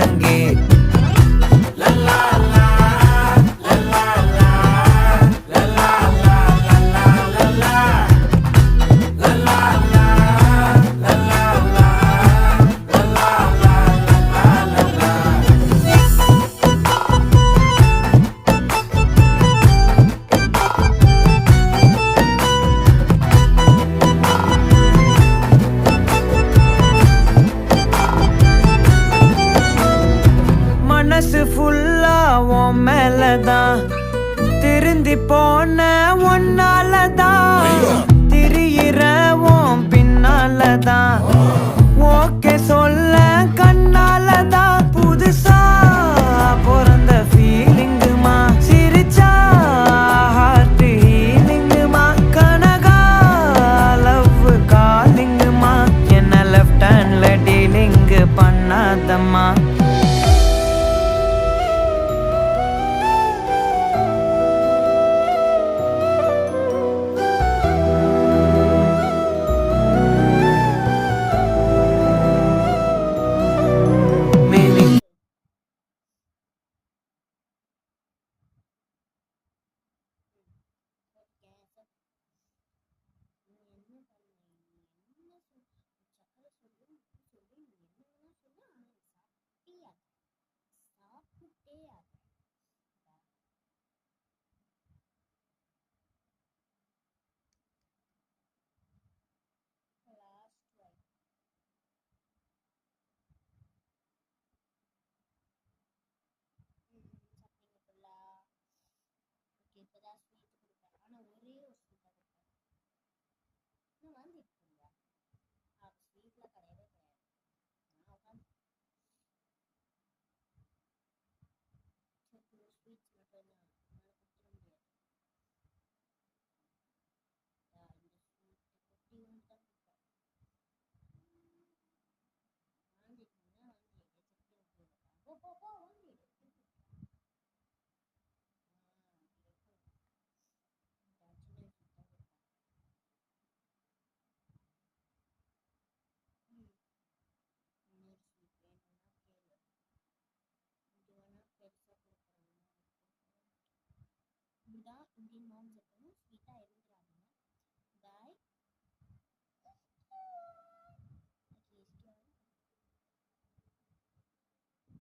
முழங்கே மனசு ஃபுல்லா உன் மேலதான் திருந்தி போன ஒன்னாலதான் திரியிற உன் பின்னாலதான் ஓகே சொல்ல கண்ணாலதான் புதுசா பிறந்த ஃபீலிங்குமா சிரிச்சா ஹார்ட் ஹீலிங்குமா கனகா லவ் காலிங்குமா என்ன லெஃப்ட் ஹேண்ட்ல டீலிங் பண்ணாதம்மா இப்பதான் ஸ்வீட் கொடுப்பேன் ஆனா ஒரே ஒரு ஸ்வீட் தான் கொடுப்பேன் இன்னும் வாங்கிட்டு இருக்கீங்க ஸ்வீட்ல கிடையவே கிடையாது நான் உட்காந்து ஸ்வீட்ஸ் மட்டும் தான் என்னால் கொடுத்துட முடியாது இந்த ஸ்வீட் குட்டி ஒன்று தான் கொடுப்பேன் வாங்கிட்டீங்கன்னா வாங்கிடு திருப்பி போ போ போ வாங்கிடு திருப்பி இன்னொரு ஸ்வீட் வேணும்னா கேளு இது வேணா பெருசாக கொடுக்குறாங்க இப்படிதான் இந்தியன் மாம்ஸ் எப்பவும் ஸ்வீட்டாக இருந்து